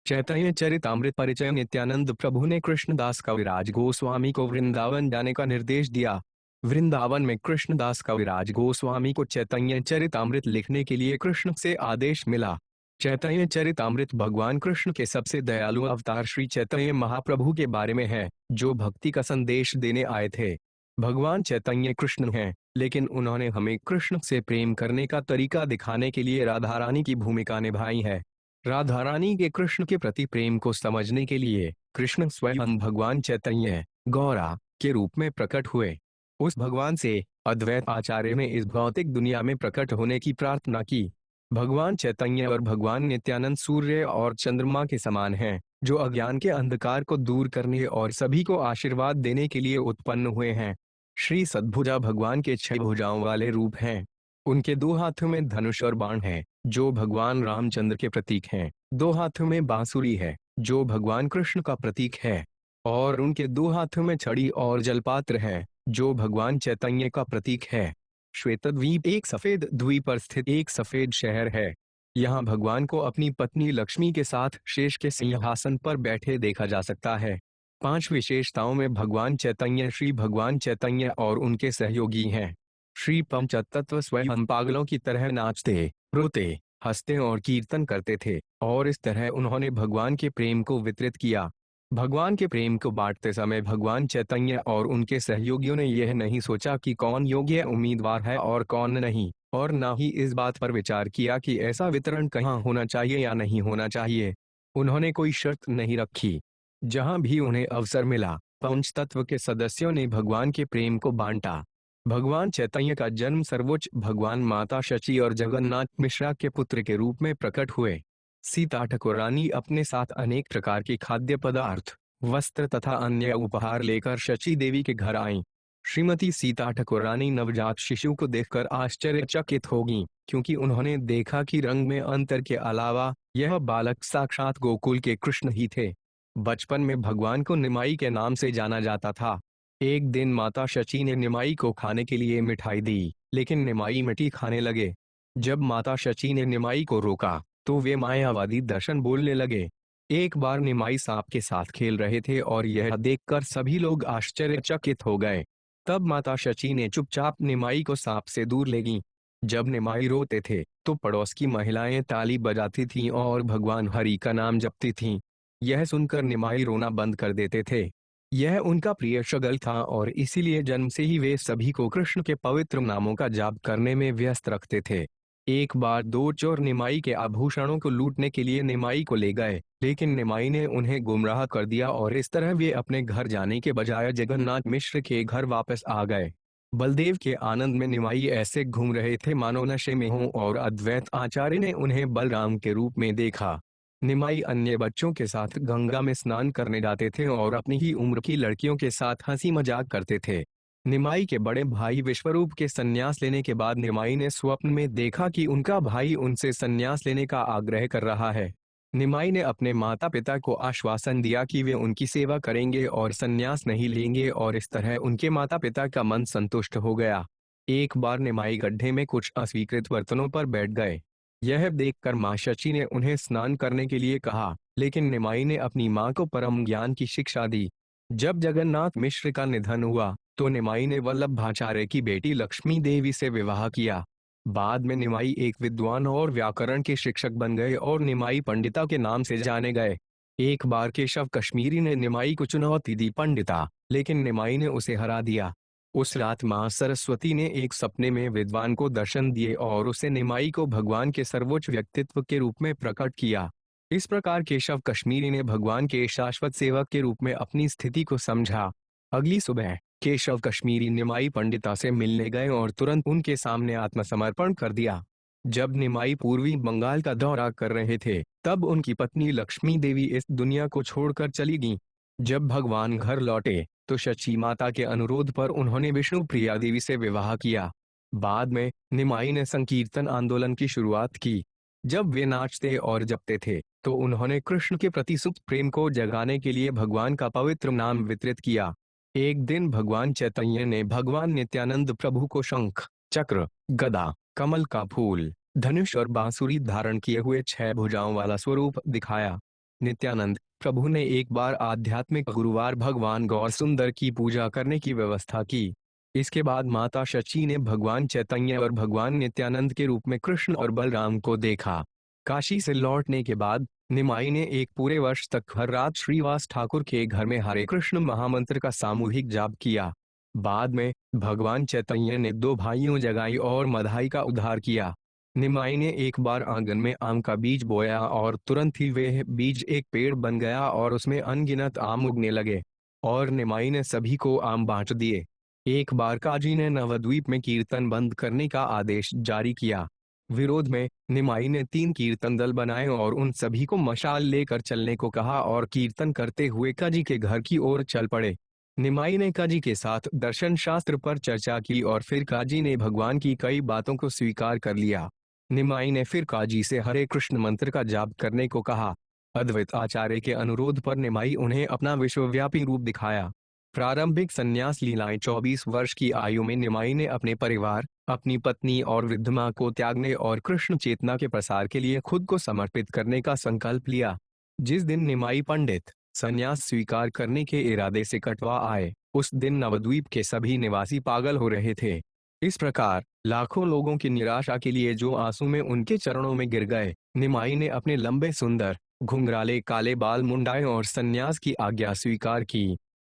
चैतन्य चरितामृत परिचय। नित्यानंद प्रभु ने कृष्णदास कविराज गोस्वामी को वृंदावन जाने का निर्देश दिया। वृंदावन में कृष्णदास कविराज गोस्वामी को चैतन्य चरितामृत लिखने के लिए कृष्ण से आदेश मिला। चैतन्य चरितामृत भगवान कृष्ण के सबसे दयालु अवतार श्री चैतन्य महाप्रभु के बारे में है, जो भक्ति का संदेश देने आए थे। भगवान चैतन्य कृष्ण हैं, लेकिन उन्होंने हमें कृष्ण से प्रेम करने का तरीका दिखाने के लिए राधा रानी की भूमिका निभाई है। राधा रानी के कृष्ण के प्रति प्रेम को समझने के लिए कृष्ण स्वयं भगवान चैतन्य गौरा के रूप में प्रकट हुए। उस भगवान से अद्वैत आचार्य ने इस भौतिक दुनिया में प्रकट होने की प्रार्थना की। भगवान चैतन्य और भगवान नित्यानंद सूर्य और चंद्रमा के समान हैं, जो अज्ञान के अंधकार को दूर करने और सभी को आशीर्वाद देने के लिए उत्पन्न हुए हैं। श्री सद्भुजा भगवान के 6 भुजाओं वाले रूप हैं। उनके 2 हाथों में धनुष और बाण है, जो भगवान रामचंद्र के प्रतीक हैं। 2 हाथों में बांसुरी है, जो भगवान कृष्ण का प्रतीक है। और उनके 2 हाथों में छड़ी और जलपात्र है, जो भगवान चैतन्य का प्रतीक है। श्वेतद्वीप एक सफेद द्वीप पर स्थित एक सफेद शहर है। यहाँ भगवान को अपनी पत्नी लक्ष्मी के साथ शेष के सिंहासन पर बैठे देखा जा सकता है। 5 विशेषताओं में भगवान चैतन्य श्री भगवान चैतन्य और उनके सहयोगी हैं। श्री पंचतत्व स्वयं पागलों की तरह नाचते, रोते, हंसते और कीर्तन करते थे, और इस तरह उन्होंने भगवान के प्रेम को वितरित किया। भगवान के प्रेम को बांटते समय भगवान चैतन्य और उनके सहयोगियों ने यह नहीं सोचा कि कौन योग्य उम्मीदवार है और कौन नहीं, और न ही इस बात पर विचार किया कि ऐसा वितरण कहाँ होना चाहिए या नहीं होना चाहिए। उन्होंने कोई शर्त नहीं रखी। जहां भी उन्हें अवसर मिला, पंचतत्व के सदस्यों ने भगवान के प्रेम को बांटा। भगवान चैतन्य का जन्म सर्वोच्च भगवान माता शची और जगन्नाथ मिश्रा के पुत्र के रूप में प्रकट हुए। सीता ठाकुरानी अपने साथ अनेक प्रकार के खाद्य पदार्थ, वस्त्र तथा अन्य उपहार लेकर शची देवी के घर आईं। श्रीमती सीता ठाकुरानी नवजात शिशु को देखकर आश्चर्यचकित होगी, क्योंकि उन्होंने देखा कि रंग में अंतर के अलावा यह बालक साक्षात गोकुल के कृष्ण ही थे। बचपन में भगवान को निमाई के नाम से जाना जाता था। एक दिन माता शची ने निमाई को खाने के लिए मिठाई दी, लेकिन निमाई मिट्टी खाने लगे। जब माता शची ने निमाई को रोका, तो वे मायावादी दर्शन बोलने लगे। एक बार निमाई सांप के साथ खेल रहे थे और यह देखकर सभी लोग आश्चर्यचकित हो गए। तब माता शची ने चुपचाप निमाई को सांप से दूर ले गईं। जब निमाई रोते थे, तो पड़ोस की महिलाएं ताली बजाती थीं और भगवान हरि का नाम जपती थीं। यह सुनकर निमाई रोना बंद कर देते थे। यह उनका प्रिय शगल था और इसीलिए जन्म से ही वे सभी को कृष्ण के पवित्र नामों का जाप करने में व्यस्त रखते थे। एक बार 2 चोर निमाई के आभूषणों को लूटने के लिए निमाई को ले गए, लेकिन निमाई ने उन्हें गुमराह कर दिया और इस तरह वे अपने घर जाने के बजाय जगन्नाथ मिश्र के घर वापस आ गए। बलदेव के आनंद में निमाई ऐसे घूम रहे थे मानो नशे में हों, और अद्वैत आचार्य ने उन्हें बलराम के रूप में देखा। निमाई अन्य बच्चों के साथ गंगा में स्नान करने जाते थे और अपनी ही उम्र की लड़कियों के साथ हंसी मजाक करते थे। निमाई के बड़े भाई विश्वरूप के संन्यास लेने के बाद निमाई ने स्वप्न में देखा कि उनका भाई उनसे संन्यास लेने का आग्रह कर रहा है। निमाई ने अपने माता पिता को आश्वासन दिया कि वे उनकी सेवा करेंगे और संन्यास नहीं लेंगे, और इस तरह उनके माता पिता का मन संतुष्ट हो गया। एक बार निमाई गड्ढे में कुछ अस्वीकृत बर्तनों पर बैठ गए। यह देखकर मां शची ने उन्हें स्नान करने के लिए कहा, लेकिन निमाई ने अपनी मां को परम ज्ञान की शिक्षा दी। जब जगन्नाथ मिश्र का निधन हुआ, तो निमाई ने वल्लभाचार्य की बेटी लक्ष्मी देवी से विवाह किया। बाद में निमाई एक विद्वान और व्याकरण के शिक्षक बन गए और निमाई पंडिता के नाम से जाने गए। एक बार केशव कश्मीरी ने निमाई को चुनौती दी पंडिता, लेकिन निमाई ने उसे हरा दिया। उस रात मां सरस्वती ने एक सपने में विद्वान को दर्शन दिए और उसे निमाई को भगवान के सर्वोच्च व्यक्तित्व के रूप में प्रकट किया। इस प्रकार केशव कश्मीरी ने भगवान के शाश्वत सेवक के रूप में अपनी स्थिति को समझा। अगली सुबह केशव कश्मीरी निमाई पंडिता से मिलने गए और तुरंत उनके सामने आत्मसमर्पण कर दिया। जब निमाई पूर्वी बंगाल का दौरा कर रहे थे, तब उनकी पत्नी लक्ष्मी देवी इस दुनिया को छोड़कर चली गईं। जब भगवान घर लौटे, तो शची माता के अनुरोध पर उन्होंने विष्णु प्रिया देवी से विवाह किया। बाद में निमाई ने संकीर्तन आंदोलन की शुरुआत की। जब वे नाचते और जपते थे, तो उन्होंने कृष्ण के प्रति सुप्त प्रेम को जगाने के लिए भगवान का पवित्र नाम वितरित किया। एक दिन भगवान चैतन्य ने भगवान नित्यानंद प्रभु को शंख, चक्र, गदा, कमल का फूल, धनुष और बांसुरी धारण किए हुए 6 भुजाओं वाला स्वरूप दिखाया। नित्यानंद प्रभु ने एक बार आध्यात्मिक गुरुवार भगवान गौर सुंदर की पूजा करने की व्यवस्था की। इसके बाद माता शची ने भगवान चैतन्य और भगवान नित्यानंद के रूप में कृष्ण और बलराम को देखा। काशी से लौटने के बाद निमाई ने एक पूरे वर्ष तक हर रात श्रीवास ठाकुर के घर में हरे कृष्ण महामंत्र का सामूहिक जाप किया। बाद में भगवान चैतन्य ने दो भाइयों जगाई और मधाई का उद्धार किया। निमाई ने एक बार आंगन में आम का बीज बोया और तुरंत ही वह बीज एक पेड़ बन गया और उसमें अनगिनत आम उगने लगे और निमाई ने सभी को आम बांट दिए। एक बार काजी ने नवद्वीप में कीर्तन बंद करने का आदेश जारी किया। विरोध में निमाई ने 3 कीर्तन दल बनाए और उन सभी को मशाल लेकर चलने को कहा और कीर्तन करते हुए काजी के घर की ओर चल पड़े। निमाई ने काजी के साथ दर्शन शास्त्र पर चर्चा की और फिर काजी ने भगवान की कई बातों को स्वीकार कर लिया। निमाई ने फिर काजी से हरे कृष्ण मंत्र का जाप करने को कहा। अद्वैत आचार्य के अनुरोध पर निमाई उन्हें अपना विश्वव्यापी रूप दिखाया। प्रारंभिक संन्यास लीलाएं 24 वर्ष की आयु में निमाई ने अपने परिवार, अपनी पत्नी और वृद्ध मां को त्यागने और कृष्ण चेतना के प्रसार के लिए खुद को समर्पित करने का संकल्प लिया। जिस दिन निमाई पंडित संन्यास स्वीकार करने के इरादे से कटवा आए, उस दिन नवद्वीप के सभी निवासी पागल हो रहे थे। इस प्रकार लाखों लोगों की निराशा के लिए जो आंसू में उनके चरणों में गिर गए, निमाई ने अपने लंबे सुंदर घुंघराले काले बाल मुंडाए और संन्यास की आज्ञा स्वीकार की।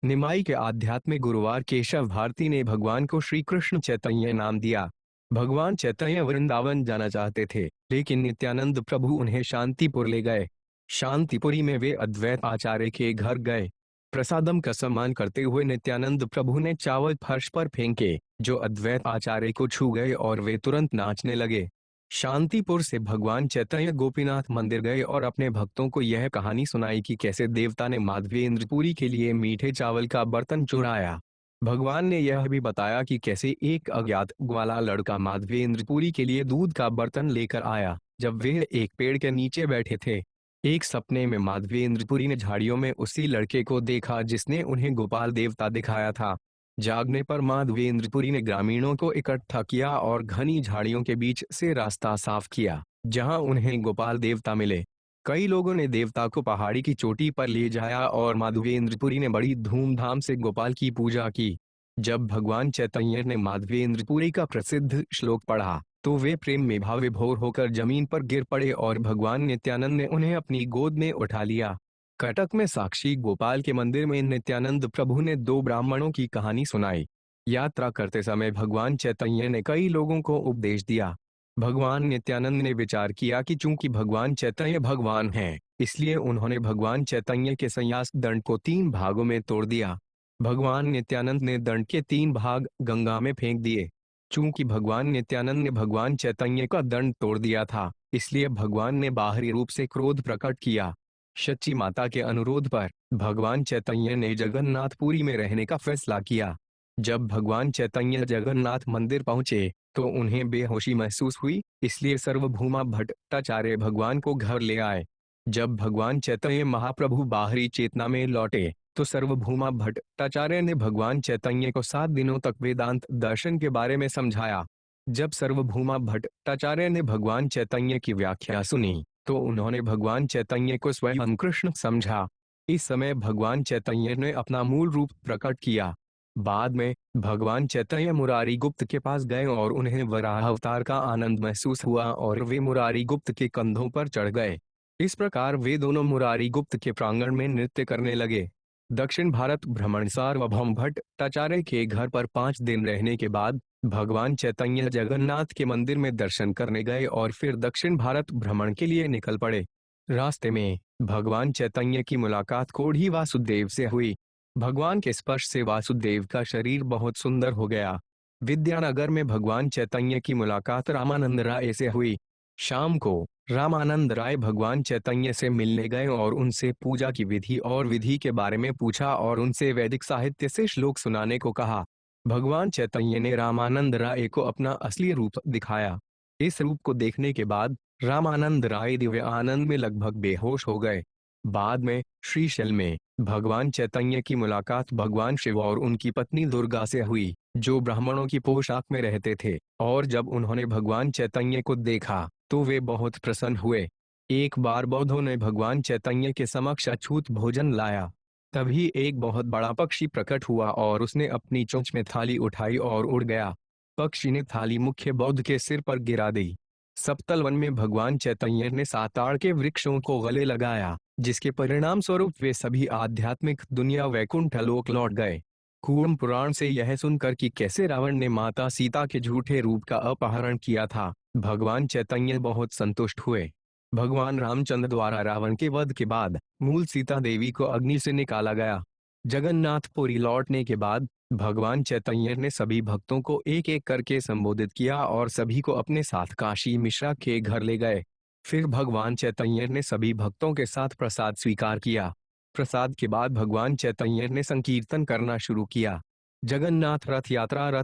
निमाई के आध्यात्मिक गुरुवार केशव भारती ने भगवान को श्री कृष्ण चैतन्य नाम दिया। भगवान चैतन्य वृंदावन जाना चाहते थे, लेकिन नित्यानंद प्रभु उन्हें शांतिपुर ले गए। शांतिपुरी में वे अद्वैत आचार्य के घर गए। प्रसादम का सम्मान करते हुए नित्यानंद प्रभु ने चावल फर्श पर फेंके, जो अद्वैत आचार्य को छू गए और वे तुरंत नाचने लगे। शांतिपुर से भगवान चैतन्य गोपीनाथ मंदिर गए और अपने भक्तों को यह कहानी सुनाई कि कैसे देवता ने माधवेंद्र पुरी के लिए मीठे चावल का बर्तन चुराया। भगवान ने यह भी बताया कि कैसे एक अज्ञात ग्वाला लड़का माधवेंद्र पुरी के लिए दूध का बर्तन लेकर आया। जब वे एक पेड़ के नीचे बैठे थे, एक सपने में माधवेंद्र पुरी ने झाड़ियों में उसी लड़के को देखा जिसने उन्हें गोपाल देवता दिखाया था। जागने पर माधवेंद्र पुरी ने ग्रामीणों को इकट्ठा किया और घनी झाड़ियों के बीच से रास्ता साफ किया, जहां उन्हें गोपाल देवता मिले। कई लोगों ने देवता को पहाड़ी की चोटी पर ले जाया और माधवेंद्र पुरी ने बड़ी धूमधाम से गोपाल की पूजा की। जब भगवान चैतन्य ने माधवेंद्र पुरी का प्रसिद्ध श्लोक पढ़ा, तो वे प्रेम में भाव विभोर होकर जमीन पर गिर पड़े और भगवान नित्यानंद ने उन्हें अपनी गोद में उठा लिया। कटक में साक्षी गोपाल के मंदिर में नित्यानंद प्रभु ने 2 ब्राह्मणों की कहानी सुनाई। यात्रा करते समय भगवान चैतन्य ने कई लोगों को उपदेश दिया। भगवान नित्यानंद ने विचार किया कि चूंकि भगवान चैतन्य भगवान हैं, इसलिए उन्होंने भगवान चैतन्य के संन्यास दंड को 3 भागों में तोड़ दिया। भगवान नित्यानंद ने दंड के 3 भाग गंगा में फेंक दिए। चूंकि भगवान नित्यानंद ने भगवान चैतन्य का दंड तोड़ दिया था, इसलिए भगवान ने बाहरी रूप से क्रोध प्रकट किया। शची माता के अनुरोध पर भगवान चैतन्य ने जगन्नाथपुरी में रहने का फैसला किया। जब भगवान चैतन्य जगन्नाथ मंदिर पहुंचे, तो उन्हें बेहोशी महसूस हुई, इसलिए सर्वभूमा भट्टाचार्य भगवान को घर ले आए। जब भगवान चैतन्य महाप्रभु बाहरी चेतना में लौटे, तो सर्वभूमा भट्टाचार्य ने भगवान चैतन्य को 7 दिनों तक वेदांत दर्शन के बारे में समझाया। जब सर्वभूमा भट्टाचार्य ने भगवान चैतन्य की व्याख्या सुनी, तो उन्होंने भगवान चैतन्य को स्वयं कृष्ण समझा। इस समय भगवान चैतन्य ने अपना मूल रूप प्रकट किया। बाद में भगवान चैतन्य मुरारी गुप्त के पास गए और उन्हें वराह अवतार का आनंद महसूस हुआ और वे मुरारी गुप्त के कंधों पर चढ़ गए। इस प्रकार वे दोनों मुरारी गुप्त के प्रांगण में नृत्य करने लगे। दक्षिण भारत भ्रमण सार्वभौम भट्टाचार्य के घर पर 5 दिन रहने के बाद भगवान चैतन्य जगन्नाथ के मंदिर में दर्शन करने गए और फिर दक्षिण भारत भ्रमण के लिए निकल पड़े। रास्ते में भगवान चैतन्य की मुलाकात कोढ़ी वासुदेव से हुई। भगवान के स्पर्श से वासुदेव का शरीर बहुत सुंदर हो गया। विद्यानगर में भगवान चैतन्य की मुलाकात रामानंद राय से हुई। शाम को रामानंद राय भगवान चैतन्य से मिलने गए और उनसे पूजा की विधि और विधि के बारे में पूछा और उनसे वैदिक साहित्य से श्लोक सुनाने को कहा। भगवान चैतन्य ने रामानंद राय को अपना असली रूप दिखाया। इस रूप को देखने के बाद रामानंद राय दिव्य आनंद में लगभग बेहोश हो गए। बाद में श्रीशैल में भगवान चैतन्य की मुलाकात भगवान शिव और उनकी पत्नी दुर्गा से हुई, जो ब्राह्मणों की पोशाक में रहते थे, और जब उन्होंने भगवान चैतन्य को देखा, तो वे बहुत प्रसन्न हुए। एक बार बौद्धों ने भगवान चैतन्य के समक्ष अछूत भोजन लाया। तभी एक बहुत बड़ा पक्षी प्रकट हुआ और उसने अपनी चोंच में थाली उठाई और उड़ गया। पक्षी ने थाली मुख्य बौद्ध के सिर पर गिरा दी। सप्तल वन में भगवान चैतन्य ने साताड़ के वृक्षों को गले लगाया, जिसके परिणाम स्वरूप वे सभी आध्यात्मिक दुनिया वैकुंठ लोक लौट गए। कूर्म पुराण से यह सुनकर कि कैसे रावण ने माता सीता के झूठे रूप का अपहरण किया था, भगवान चैतन्य बहुत संतुष्ट हुए। भगवान रामचंद्र द्वारा रावण के वध के बाद मूल सीता देवी को अग्नि से निकाला गया। जगन्नाथपुरी लौटने के बाद भगवान चैतन्य ने सभी भक्तों को एक एक करके संबोधित किया और सभी को अपने साथ काशी मिश्रा के घर ले गए। फिर भगवान चैतन्य ने सभी भक्तों के साथ प्रसाद स्वीकार किया। प्रसाद के बाद भगवान चैतन्य ने संकीर्तन करना शुरू किया। जगन्नाथ रथ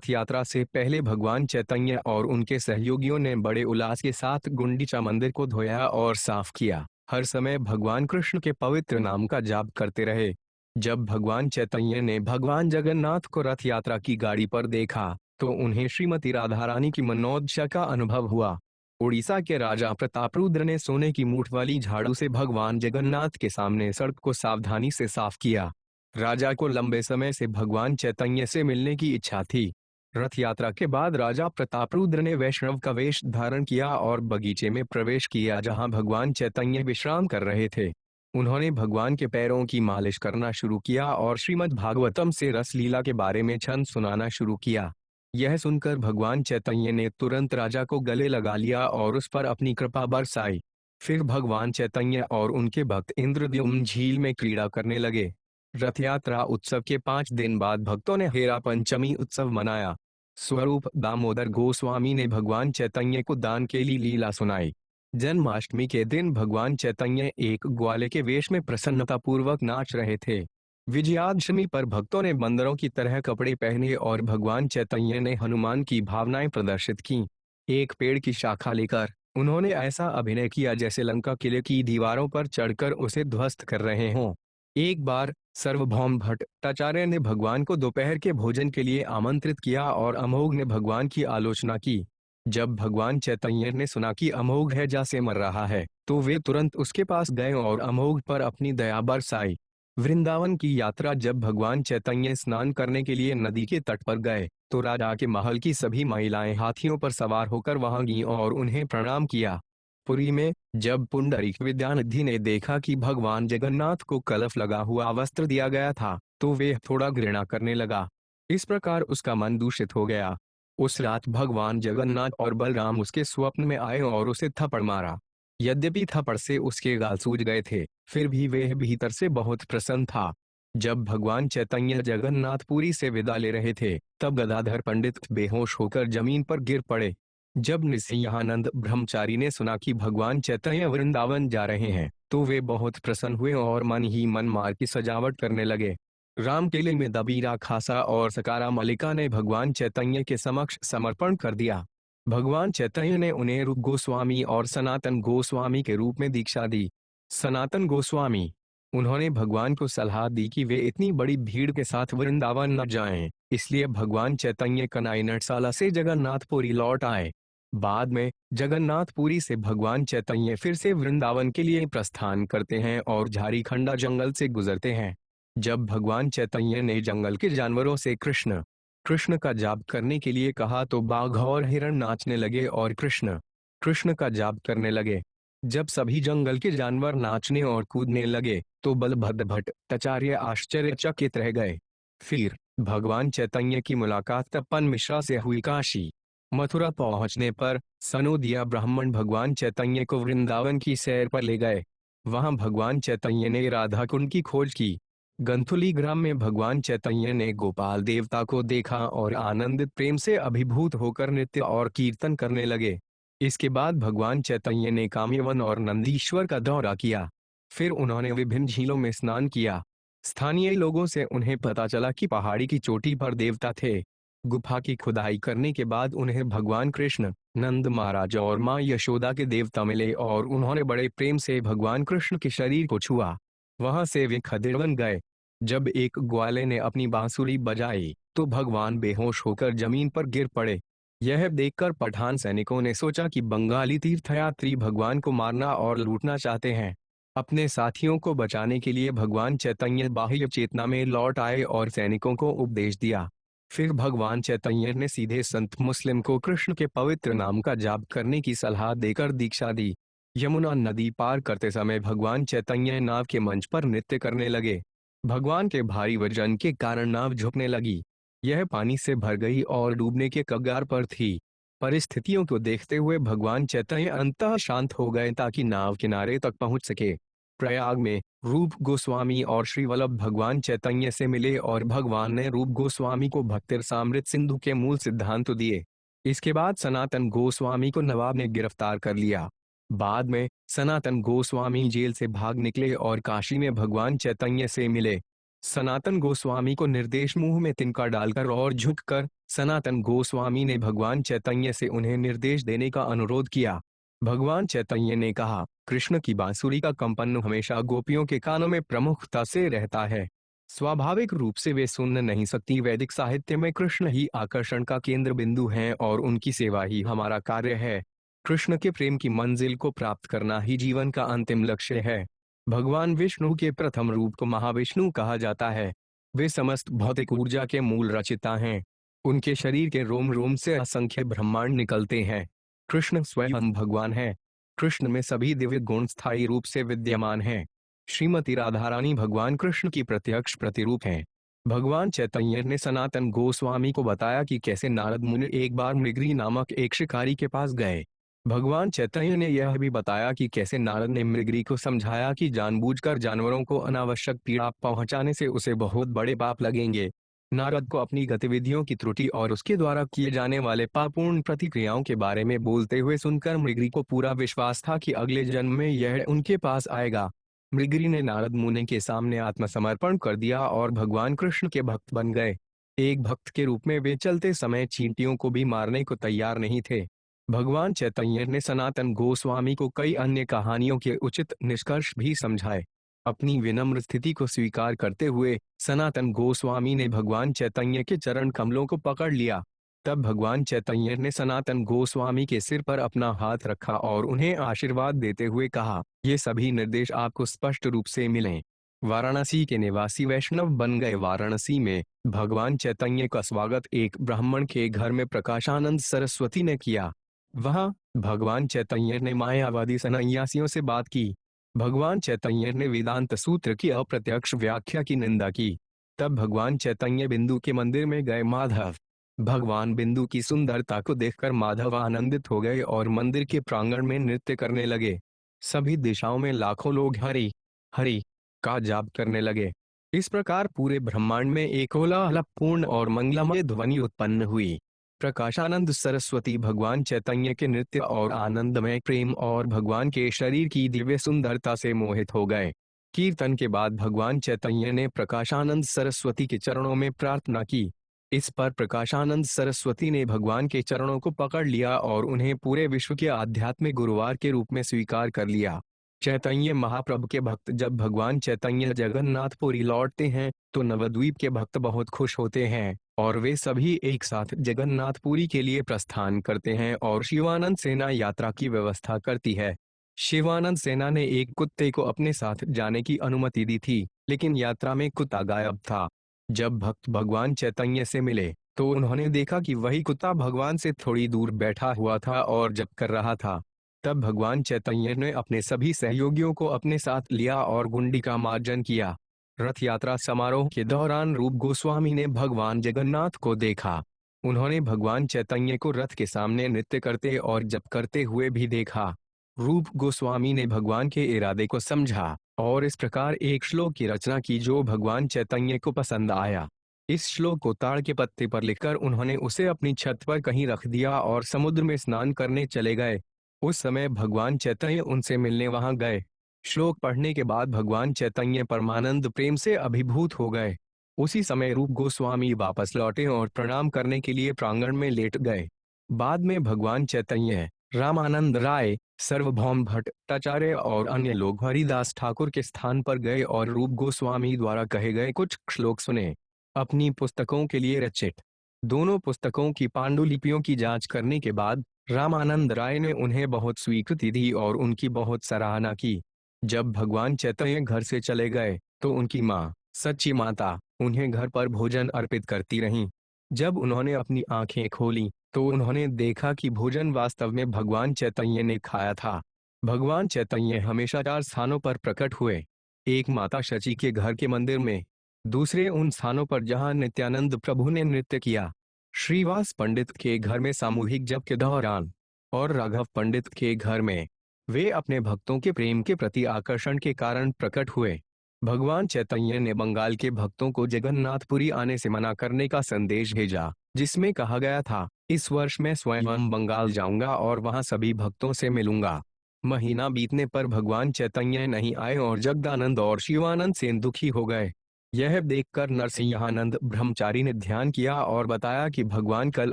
यात्रा से पहले भगवान चैतन्य और उनके सहयोगियों ने बड़े उल्लास के साथ गुंडीचा मंदिर को धोया और साफ किया। हर समय भगवान कृष्ण के पवित्र नाम का जाप करते रहे। जब भगवान चैतन्य ने भगवान जगन्नाथ को रथ यात्रा की गाड़ी पर देखा तो उन्हें श्रीमती राधा रानी की मनोदशा का अनुभव हुआ। उड़ीसा के राजा प्रतापरुद्र ने सोने की मूठ वाली झाड़ू से भगवान जगन्नाथ के सामने सड़क को सावधानी से साफ किया। राजा को लंबे समय से भगवान चैतन्य से मिलने की इच्छा थी। रथ यात्रा के बाद राजा प्रतापरुद्र ने वैष्णव का वेश धारण किया और बगीचे में प्रवेश किया जहां भगवान चैतन्य विश्राम कर रहे थे। उन्होंने भगवान के पैरों की मालिश करना शुरू किया और श्रीमद् भागवतम से रसलीला के बारे में छंद सुनाना शुरू किया। यह सुनकर भगवान चैतन्य ने तुरंत राजा को गले लगा लिया और उस पर अपनी कृपा बरसाई। फिर भगवान चैतन्य और उनके भक्त इंद्रद्युम्न झील में क्रीड़ा करने लगे। रथ यात्रा उत्सव के 5 दिन बाद भक्तों ने हेरा पंचमी उत्सव मनाया। स्वरूप दामोदर गोस्वामी ने भगवान चैतन्य को दान के लिए लीला सुनाई। जन्माष्टमी के दिन भगवान चैतन्य एक ग्वाले के वेश में प्रसन्नतापूर्वक नाच रहे थे। विजयादशमी पर भक्तों ने बंदरों की तरह कपड़े पहने और भगवान चैतन्य ने हनुमान की भावनाएं प्रदर्शित की। एक पेड़ की शाखा लेकर उन्होंने ऐसा अभिनय किया जैसे लंका किले की दीवारों पर चढ़कर उसे ध्वस्त कर रहे हों। एक बार सार्वभौम भट्टाचार्य ने भगवान को दोपहर के भोजन के लिए आमंत्रित किया और अमोघ ने भगवान की आलोचना की। जब भगवान चैतन्य ने सुना कि अमोघ हैजा से मर रहा है तो वे तुरंत उसके पास गए और अमोघ पर अपनी दया बरसाई। वृंदावन की यात्रा जब भगवान चैतन्य स्नान करने के लिए नदी के तट पर गए तो राजा के महल की सभी महिलाएं हाथियों पर सवार होकर वहां गईं और उन्हें प्रणाम किया। पुरी में जब पुंडरीक विद्यानिधि ने देखा कि भगवान जगन्नाथ को कलश लगा हुआ वस्त्र दिया गया था तो वे थोड़ा घृणा करने लगा। इस प्रकार उसका मन दूषित हो गया। उस रात भगवान जगन्नाथ और बलराम उसके स्वप्न में आए और उसे थप्पड़ मारा। यद्यपि थप्पड़ से उसके गाल सूज गए थे, फिर भी वह भीतर से बहुत प्रसन्न था। जब भगवान चैतन्य जगन्नाथपुरी से विदा ले रहे थे तब गदाधर पंडित बेहोश होकर जमीन पर गिर पड़े। जब नृसिंहानंद ब्रह्मचारी ने सुना कि भगवान चैतन्य वृंदावन जा रहे हैं तो वे बहुत प्रसन्न हुए और मन ही मन मार्ग की सजावट करने लगे। रामकेले में दबीरा खासा और सकारा मलिका ने भगवान चैतन्य के समक्ष समर्पण कर दिया। भगवान चैतन्य ने उन्हें रूप गोस्वामी और सनातन गोस्वामी के रूप में दीक्षा दी। सनातन गोस्वामी, उन्होंने भगवान को सलाह दी कि वे इतनी बड़ी भीड़ के साथ वृंदावन न जाएं, इसलिए भगवान चैतन्य कनाई नटसाला से जगन्नाथपुरी लौट आए। बाद में जगन्नाथपुरी से भगवान चैतन्य फिर से वृंदावन के लिए प्रस्थान करते हैं और झारीखंडा जंगल से गुजरते हैं। जब भगवान चैतन्य ने जंगल के जानवरों से कृष्ण कृष्ण का जाप करने के लिए कहा तो बाघ और हिरण नाचने लगे और कृष्ण कृष्ण का जाप करने लगे। जब सभी जंगल के जानवर नाचने और कूदने लगे तो बलभद्र भट्टाचार्य आश्चर्यचकित रह गए। फिर भगवान चैतन्य की मुलाकात तपन मिश्रा से हुई। काशी मथुरा पहुंचने पर सनोदिया ब्राह्मण भगवान चैतन्य को वृंदावन की सैर पर ले गए। वहां भगवान चैतन्य ने राधा कुंड की खोज की। गंथुली ग्राम में भगवान चैतन्य ने गोपाल देवता को देखा और आनंदित प्रेम से अभिभूत होकर नृत्य और कीर्तन करने लगे। इसके बाद भगवान चैतन्य ने काम्यवन और नंदीश्वर का दौरा किया। फिर उन्होंने विभिन्न झीलों में स्नान किया। स्थानीय लोगों से उन्हें पता चला कि पहाड़ी की चोटी पर देवता थे। गुफा की खुदाई करने के बाद उन्हें भगवान कृष्ण, नंद महाराज और मां यशोदा के देवता मिले और उन्होंने बड़े प्रेम से भगवान कृष्ण के शरीर को छुआ। वहां से वे खदिरवन गए। जब एक ग्वाले ने अपनी बांसुरी बजाई तो भगवान बेहोश होकर जमीन पर गिर पड़े। यह देखकर पठान सैनिकों ने सोचा कि बंगाली तीर्थयात्री भगवान को मारना और लूटना चाहते हैं। अपने साथियों को बचाने के लिए भगवान चैतन्य बाह्य चेतना में लौट आए और सैनिकों को उपदेश दिया। फिर भगवान चैतन्य ने सीधे संत मुस्लिम को कृष्ण के पवित्र नाम का जाप करने की सलाह देकर दीक्षा दी। यमुना नदी पार करते समय भगवान चैतन्य नाव के मंच पर नृत्य करने लगे। भगवान के भारी वजन के कारण नाव झुकने लगी। यह पानी से भर गई और डूबने के कगार पर थी। परिस्थितियों को देखते हुए भगवान चैतन्य अंततः शांत हो गए ताकि नाव किनारे तक पहुंच सके। प्रयाग में रूप गोस्वामी और श्री वल्लभ भगवान चैतन्य से मिले और भगवान ने रूप गोस्वामी को भक्तिरसामृत सिंधु के मूल सिद्धांत दिए। इसके बाद सनातन गोस्वामी को नवाब ने गिरफ्तार कर लिया। बाद में सनातन गोस्वामी जेल से भाग निकले और काशी में भगवान चैतन्य से मिले। सनातन गोस्वामी को निर्देश मुंह में तिनका डालकर और झुककर सनातन गोस्वामी ने भगवान चैतन्य से उन्हें निर्देश देने का अनुरोध किया। भगवान चैतन्य ने कहा, कृष्ण की बांसुरी का कंपन हमेशा गोपियों के कानों में प्रमुखता से रहता है। स्वाभाविक रूप से वे सुन नहीं सकती। वैदिक साहित्य में कृष्ण ही आकर्षण का केंद्र बिंदु हैं और उनकी सेवा ही हमारा कार्य है। कृष्ण के प्रेम की मंजिल को प्राप्त करना ही जीवन का अंतिम लक्ष्य है। भगवान विष्णु के प्रथम रूप को महाविष्णु कहा जाता है। वे समस्त भौतिक ऊर्जा के मूल रचिता हैं। उनके शरीर के रोम रोम से असंख्य ब्रह्मांड निकलते हैं। कृष्ण स्वयं भगवान है। कृष्ण में सभी दिव्य गुण स्थायी रूप से विद्यमान हैं। श्रीमती राधा रानी भगवान कृष्ण की प्रत्यक्ष प्रतिरूप हैं। भगवान चैतन्य ने सनातन गोस्वामी को बताया कि कैसे नारद मुनि एक बार मृगरी नामक एक शिकारी के पास गए। भगवान चैतन्य ने यह भी बताया कि कैसे नारद ने मृगरी को समझाया कि जानबूझकर जानवरों को अनावश्यक पीड़ा पहुंचाने से उसे बहुत बड़े पाप लगेंगे। नारद को अपनी गतिविधियों की त्रुटि और उसके द्वारा किए जाने वाले पापपूर्ण प्रतिक्रियाओं के बारे में बोलते हुए सुनकर मृगरी को पूरा विश्वास था कि अगले जन्म में यह उनके पास आएगा। मृगरी ने नारद मुनि के सामने आत्मसमर्पण कर दिया और भगवान कृष्ण के भक्त बन गए। एक भक्त के रूप में वे चलते समय चींटियों को भी मारने को तैयार नहीं थे। भगवान चैतन्य ने सनातन गोस्वामी को कई अन्य कहानियों के उचित निष्कर्ष भी समझाए। अपनी विनम्र स्थिति को स्वीकार करते हुए सनातन गोस्वामी ने भगवान चैतन्य के चरण कमलों को पकड़ लिया। तब भगवान चैतन्य ने सनातन गोस्वामी के सिर पर अपना हाथ रखा और उन्हें आशीर्वाद देते हुए कहा, ये सभी निर्देश आपको स्पष्ट रूप से मिलें। वाराणसी के निवासी वैष्णव बन गए। वाराणसी में भगवान चैतन्य का स्वागत एक ब्राह्मण के घर में प्रकाशानंद सरस्वती ने किया। वहां भगवान चैतन्य ने मायावादी सन्यासियों से बात की। भगवान चैतन्य ने वेदांत सूत्र की अप्रत्यक्ष व्याख्या की निंदा की। तब भगवान चैतन्य बिंदु के मंदिर में गए। माधव भगवान बिंदु की सुंदरता को देखकर माधव आनंदित हो गए और मंदिर के प्रांगण में नृत्य करने लगे। सभी दिशाओं में लाखों लोग हरि हरि का जाप करने लगे। इस प्रकार पूरे ब्रह्मांड में एक कोलाहलपूर्ण और मंगलमय ध्वनि उत्पन्न हुई। प्रकाशानंद सरस्वती भगवान चैतन्य के नृत्य और आनंदमय प्रेम और भगवान के शरीर की दिव्य सुंदरता से मोहित हो गए। कीर्तन के बाद भगवान चैतन्य ने प्रकाशानंद सरस्वती के चरणों में प्रार्थना की। इस पर प्रकाशानंद सरस्वती ने भगवान के चरणों को पकड़ लिया और उन्हें पूरे विश्व के आध्यात्मिक गुरुवार के रूप में स्वीकार कर लिया। चैतन्य महाप्रभु के भक्त जब भगवान चैतन्य जगन्नाथपुरी लौटते हैं तो नवद्वीप के भक्त बहुत खुश होते हैं और वे सभी एक साथ जगन्नाथपुरी के लिए प्रस्थान करते हैं और शिवानंद सेना यात्रा की व्यवस्था करती है। शिवानंद सेना ने एक कुत्ते को अपने साथ जाने की अनुमति दी थी, लेकिन यात्रा में कुत्ता गायब था। जब भक्त भगवान चैतन्य से मिले तो उन्होंने देखा कि वही कुत्ता भगवान से थोड़ी दूर बैठा हुआ था और जप कर रहा था। तब भगवान चैतन्य ने अपने सभी सहयोगियों को अपने साथ लिया और गुंडिका मार्जन किया। रथ यात्रा समारोह के दौरान रूप गोस्वामी ने भगवान जगन्नाथ को देखा। उन्होंने भगवान चैतन्य को रथ के सामने नृत्य करते और जप करते हुए भी देखा। रूप गोस्वामी ने भगवान के इरादे को समझा और इस प्रकार एक श्लोक की रचना की जो भगवान चैतन्य को पसंद आया। इस श्लोक को ताड़ के पत्ते पर लिखकर उन्होंने उसे अपनी छत पर कहीं रख दिया और समुद्र में स्नान करने चले गए। उस समय भगवान चैतन्य उनसे मिलने वहां गए। श्लोक पढ़ने के बाद भगवान चैतन्य परमानंद प्रेम से अभिभूत हो गए। उसी समय रूप गोस्वामी वापस लौटे और प्रणाम करने के लिए प्रांगण में लेट गए। बाद में भगवान चैतन्य, रामानंद राय, सर्वभौम भट्टाचार्य और अन्य लोग हरिदास ठाकुर के स्थान पर गए और रूप गोस्वामी द्वारा कहे गए कुछ श्लोक सुने। अपनी पुस्तकों के लिए रचित दोनों पुस्तकों की पांडुलिपियों की जांच करने के बाद रामानंद राय ने उन्हें बहुत स्वीकृति दी और उनकी बहुत सराहना की। जब भगवान चैतन्य घर से चले गए तो उनकी माँ, सच्ची माता, उन्हें घर पर भोजन अर्पित करती रहीं। जब उन्होंने अपनी आंखें खोली तो उन्होंने देखा कि भोजन वास्तव में भगवान चैतन्य ने खाया था। भगवान चैतन्य हमेशा 4 स्थानों पर प्रकट हुए। एक माता शची के घर के मंदिर में, दूसरे उन स्थानों पर जहां नित्यानंद प्रभु ने नृत्य किया, श्रीवास पंडित के घर में सामूहिक जप के दौरान, और राघव पंडित के घर में। वे अपने भक्तों के प्रेम के प्रति आकर्षण के कारण प्रकट हुए। भगवान चैतन्य ने बंगाल के भक्तों को जगन्नाथपुरी आने से मना करने का संदेश भेजा, जिसमें कहा गया था, इस वर्ष मैं स्वयं बंगाल जाऊंगा और वहां सभी भक्तों से मिलूंगा। महीना बीतने पर भगवान चैतन्य नहीं आए और जगदानंद और शिवानंद सेन दुखी हो गए। यह देखकर नरसिंहानंद ब्रह्मचारी ने ध्यान किया और बताया कि भगवान कल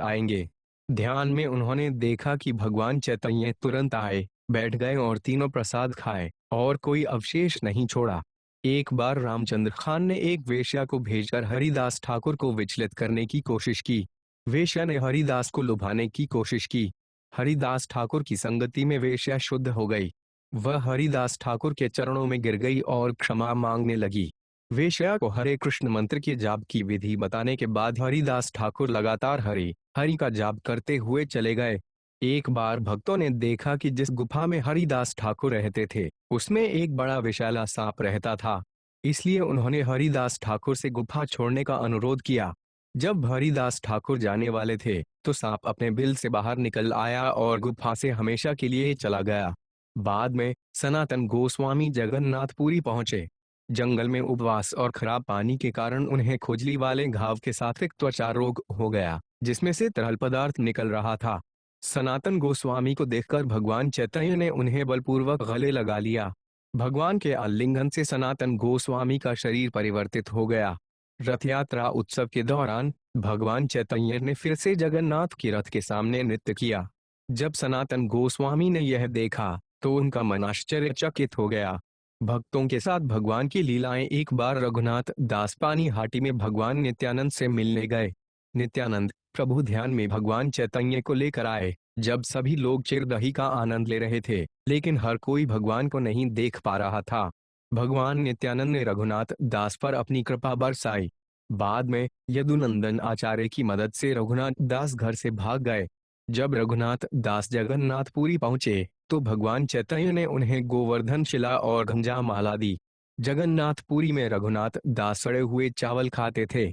आएंगे। ध्यान में उन्होंने देखा कि भगवान चैतन्य तुरंत आए, बैठ गए और तीनों प्रसाद खाए और कोई अवशेष नहीं छोड़ा। एक बार रामचंद्र खान ने एक वेश्या को भेजकर हरिदास ठाकुर को विचलित करने की कोशिश की। वेश्या ने हरिदास को लुभाने की कोशिश की। हरिदास ठाकुर की संगति में वेश्या शुद्ध हो गई। वह हरिदास ठाकुर के चरणों में गिर गई और क्षमा मांगने लगी। वेश्या को हरे कृष्ण मंत्र के जाप की विधि बताने के बाद हरिदास ठाकुर लगातार हरि हरि का जाप करते हुए चले गए। एक बार भक्तों ने देखा कि जिस गुफा में हरिदास ठाकुर रहते थे उसमें एक बड़ा विषैला सांप रहता था। इसलिए उन्होंने हरिदास ठाकुर से गुफा छोड़ने का अनुरोध किया। जब हरिदास ठाकुर जाने वाले थे तो सांप अपने बिल से बाहर निकल आया और गुफा से हमेशा के लिए चला गया। बाद में सनातन गोस्वामी जगन्नाथपुरी पहुंचे। जंगल में उपवास और खराब पानी के कारण उन्हें खुजली वाले घाव के साथ एक त्वचा रोग हो गया, जिसमें से तरल पदार्थ निकल रहा था। सनातन गोस्वामी को देखकर भगवान चैतन्य ने उन्हें बलपूर्वक गले लगा लिया। भगवान के आलिंगन से सनातन गोस्वामी का शरीर परिवर्तित हो गया। रथ यात्रा उत्सव के दौरान भगवान चैतन्य ने फिर से जगन्नाथ के रथ के सामने नृत्य किया। जब सनातन गोस्वामी ने यह देखा तो उनका मन आश्चर्यचकित हो गया। भक्तों के साथ भगवान की लीलाएं। एक बार रघुनाथ दास पानी हाटी में भगवान नित्यानंद से मिलने गए। नित्यानंद प्रभु ध्यान में भगवान चैतन्य को लेकर आए। जब सभी लोग चिरदही का आनंद ले रहे थे लेकिन हर कोई भगवान को नहीं देख पा रहा था, भगवान नित्यानंद ने रघुनाथ दास पर अपनी कृपा बरसाई। बाद में यदुनंदन आचार्य की मदद से रघुनाथ दास घर से भाग गए। जब रघुनाथ दास जगन्नाथपुरी पहुंचे तो भगवान चैतन्य ने उन्हें गोवर्धन शिला और गंजा माला दी। जगन्नाथपुरी में रघुनाथ दास सड़े हुए चावल खाते थे।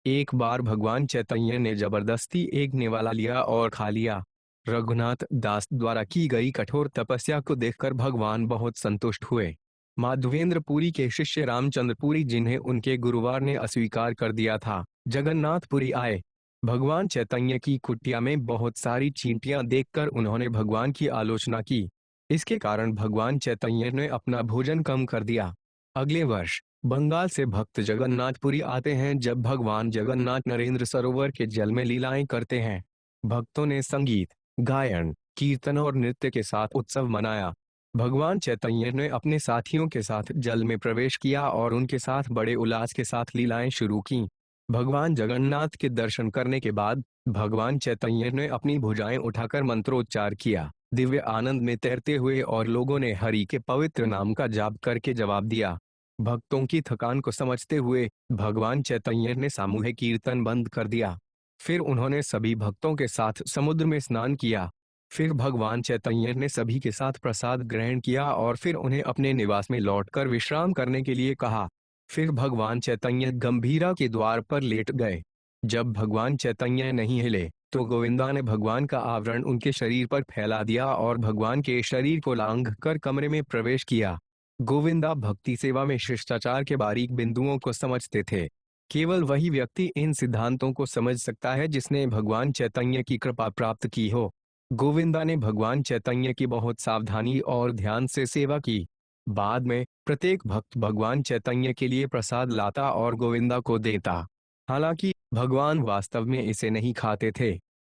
एक बार भगवान चैतन्य ने जबरदस्ती एक निवाला लिया और खा लिया। रघुनाथ दास द्वारा की गई कठोर तपस्या को देखकर भगवान बहुत संतुष्ट हुए। माधवेंद्रपुरी के शिष्य रामचंद्रपुरी, जिन्हें उनके गुरुवार ने अस्वीकार कर दिया था, जगन्नाथपुरी आए। भगवान चैतन्य की कुटिया में बहुत सारी चींटियां देखकर उन्होंने भगवान की आलोचना की। इसके कारण भगवान चैतन्य ने अपना भोजन कम कर दिया। अगले वर्ष बंगाल से भक्त जगन्नाथपुरी आते हैं, जब भगवान जगन्नाथ नरेंद्र सरोवर के जल में लीलाएं करते हैं। भक्तों ने संगीत, गायन, कीर्तन और नृत्य के साथ उत्सव मनाया। भगवान चैतन्य ने अपने साथियों के साथ जल में प्रवेश किया और उनके साथ बड़े उल्लास के साथ लीलाएं शुरू की। भगवान जगन्नाथ के दर्शन करने के बाद भगवान चैतन्य ने अपनी भुजाएं उठाकर मंत्रोच्चार किया। दिव्य आनंद में तैरते हुए और लोगों ने हरि के पवित्र नाम का जाप करके जवाब दिया। भक्तों की थकान को समझते हुए भगवान चैतन्य ने सामूहिक कीर्तन बंद कर दिया। फिर उन्होंने सभी भक्तों के साथ समुद्र में स्नान किया। फिर भगवान चैतन्य ने सभी के साथ प्रसाद ग्रहण किया और फिर उन्हें अपने निवास में लौटकर विश्राम करने के लिए कहा। फिर भगवान चैतन्य गंभीरा के द्वार पर लेट गए। जब भगवान चैतन्य नहीं हिले तो गोविंदा ने भगवान का आवरण उनके शरीर पर फैला दिया और भगवान के शरीर को लांघ कर कमरे में प्रवेश किया। गोविंदा भक्ति सेवा में शिष्टाचार के बारीक बिंदुओं को समझते थे। केवल वही व्यक्ति इन सिद्धांतों को समझ सकता है जिसने भगवान चैतन्य की कृपा प्राप्त की हो। गोविंदा ने भगवान चैतन्य की बहुत सावधानी और ध्यान से सेवा की। बाद में प्रत्येक भक्त भगवान चैतन्य के लिए प्रसाद लाता और गोविंदा को देता। हालांकि भगवान वास्तव में इसे नहीं खाते थे,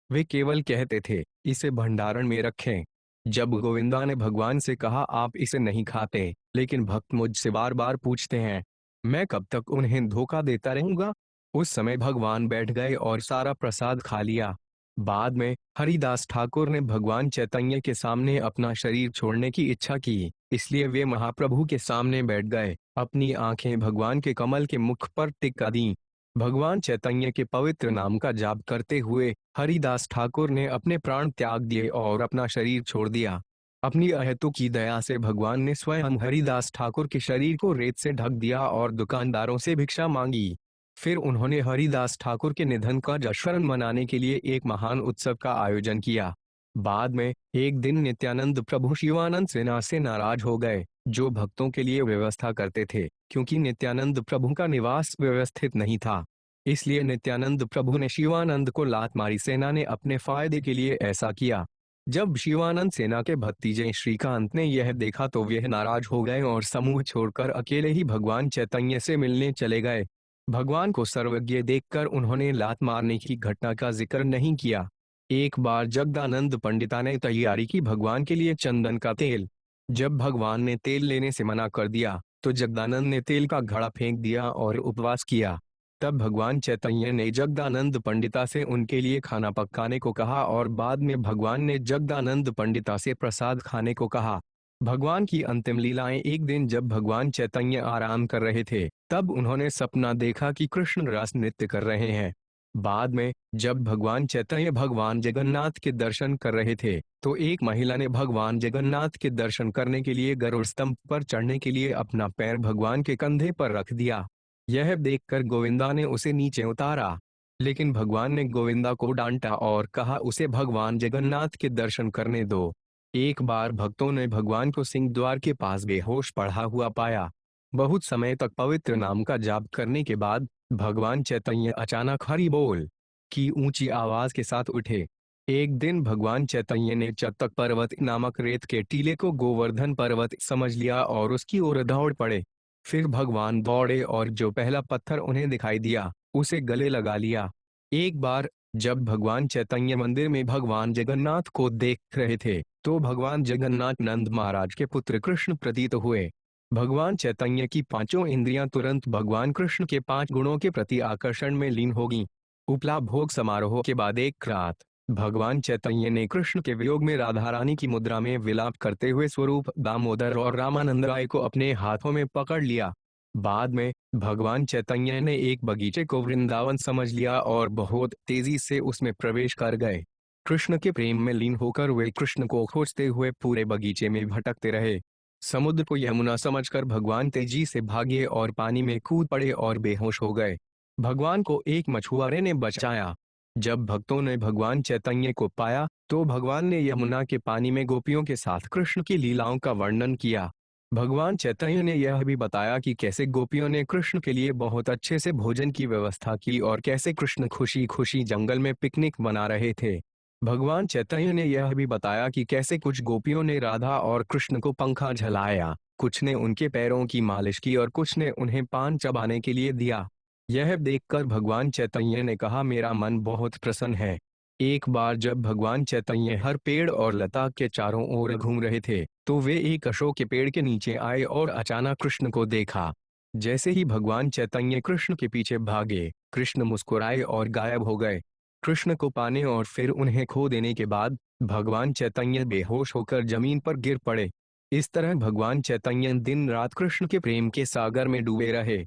वे केवल कहते थे, इसे भंडारण में रखें। जब गोविंदा ने भगवान से कहा, आप इसे नहीं खाते, लेकिन भक्त मुझसे बार बार पूछते हैं, मैं कब तक उन्हें धोखा देता रहूंगा? उस समय भगवान बैठ गए और सारा प्रसाद खा लिया। बाद में हरिदास ठाकुर ने भगवान चैतन्य के सामने अपना शरीर छोड़ने की इच्छा की, इसलिए वे महाप्रभु के सामने बैठ गए, अपनी आंखें भगवान के कमल के मुख पर टिका दी। भगवान चैतन्य के पवित्र नाम का जाप करते हुए हरिदास ठाकुर ने अपने प्राण त्याग दिए और अपना शरीर छोड़ दिया। अपनी अहेतु की दया से भगवान ने स्वयं हरिदास ठाकुर के शरीर को रेत से ढक दिया और दुकानदारों से भिक्षा मांगी। फिर उन्होंने हरिदास ठाकुर के निधन का जश्न मनाने के लिए एक महान उत्सव का आयोजन किया। बाद में एक दिन नित्यानंद प्रभु शिवानंद सेना से नाराज हो गए, जो भक्तों के लिए व्यवस्था करते थे, क्योंकि नित्यानंद प्रभु का निवास व्यवस्थित नहीं था। इसलिए नित्यानंद प्रभु ने शिवानंद को लात मारी। सेना ने अपने फायदे के लिए ऐसा किया। जब शिवानंद सेना के भतीजे श्रीकांत ने यह देखा तो वे नाराज हो गए और समूह छोड़कर अकेले ही भगवान चैतन्य से मिलने चले गए। भगवान को सर्वज्ञ देखकर उन्होंने लात मारने की घटना का जिक्र नहीं किया। एक बार जगदानंद पंडिता ने तैयारी की भगवान के लिए चंदन का तेल। जब भगवान ने तेल लेने से मना कर दिया तो जगदानंद ने तेल का घड़ा फेंक दिया और उपवास किया। तब भगवान चैतन्य ने जगदानंद पंडिता से उनके लिए खाना पकाने को कहा और बाद में भगवान ने जगदानंद पंडिता से प्रसाद खाने को कहा। भगवान की अंतिम लीलाएं। एक दिन जब भगवान चैतन्य आराम कर रहे थे, तब उन्होंने सपना देखा कि कृष्ण रस नृत्य कर रहे हैं। बाद में जब भगवान चैतन्य भगवान जगन्नाथ के दर्शन कर रहे थे, तो एक महिला ने भगवान जगन्नाथ के दर्शन करने के लिए गरुड़ स्तंभ पर चढ़ने के लिए अपना पैर भगवान के कंधे पर रख दिया। यह देखकर गोविंदा ने उसे नीचे उतारा, लेकिन भगवान ने गोविंदा को डांटा और कहा उसे भगवान जगन्नाथ के दर्शन करने दो। एक बार भक्तों ने भगवान को सिंह द्वार के पास बेहोश पड़ा हुआ पाया। बहुत समय तक पवित्र नाम का जाप करने के बाद भगवान चैतन्य अचानक हरि बोल की ऊंची आवाज के साथ उठे। एक दिन भगवान चैतन्य ने चत्तक पर्वत नामक रेत के टीले को गोवर्धन पर्वत समझ लिया और उसकी ओर दौड़ पड़े। फिर भगवान दौड़े और जो पहला पत्थर उन्हें दिखाई दिया उसे गले लगा लिया। एक बार जब भगवान चैतन्य मंदिर में भगवान जगन्नाथ को देख रहे थे, तो भगवान जगन्नाथ नंद महाराज के पुत्र कृष्ण प्रतीत हुए। भगवान चैतन्य की पांचों इंद्रियां तुरंत भगवान कृष्ण के 5 गुणों के प्रति आकर्षण में लीन हो गईं। उपला भोग समारोह के बाद एक रात भगवान चैतन्य ने कृष्ण के वियोग में राधा रानी की मुद्रा में विलाप करते हुए स्वरूप दामोदर और रामानंद राय को अपने हाथों में पकड़ लिया। बाद में भगवान चैतन्य ने एक बगीचे को वृंदावन समझ लिया और बहुत तेजी से उसमें प्रवेश कर गए। कृष्ण के प्रेम में लीन होकर वे कृष्ण को खोजते हुए पूरे बगीचे में भटकते रहे। समुद्र को यमुना समझकर भगवान तेजी से भागे और पानी में कूद पड़े और बेहोश हो गए। भगवान को एक मछुआरे ने बचाया। जब भक्तों ने भगवान चैतन्य को पाया तो भगवान ने यमुना के पानी में गोपियों के साथ कृष्ण की लीलाओं का वर्णन किया। भगवान चैतन्य ने यह भी बताया कि कैसे गोपियों ने कृष्ण के लिए बहुत अच्छे से भोजन की व्यवस्था की और कैसे कृष्ण खुशी खुशी जंगल में पिकनिक मना रहे थे। भगवान चैतन्य ने यह भी बताया कि कैसे कुछ गोपियों ने राधा और कृष्ण को पंखा झलाया, कुछ ने उनके पैरों की मालिश की और कुछ ने उन्हें पान चबाने के लिए दिया। यह देखकर भगवान चैतन्य ने कहा मेरा मन बहुत प्रसन्न है। एक बार जब भगवान चैतन्य हर पेड़ और लता के चारों ओर घूम रहे थे, तो वे एक अशोक के पेड़ के नीचे आए और अचानक कृष्ण को देखा। जैसे ही भगवान चैतन्य कृष्ण के पीछे भागे, कृष्ण मुस्कुराए और गायब हो गए। कृष्ण को पाने और फिर उन्हें खो देने के बाद भगवान चैतन्य बेहोश होकर जमीन पर गिर पड़े। इस तरह भगवान चैतन्य दिन रात कृष्ण के प्रेम के सागर में डूबे रहे।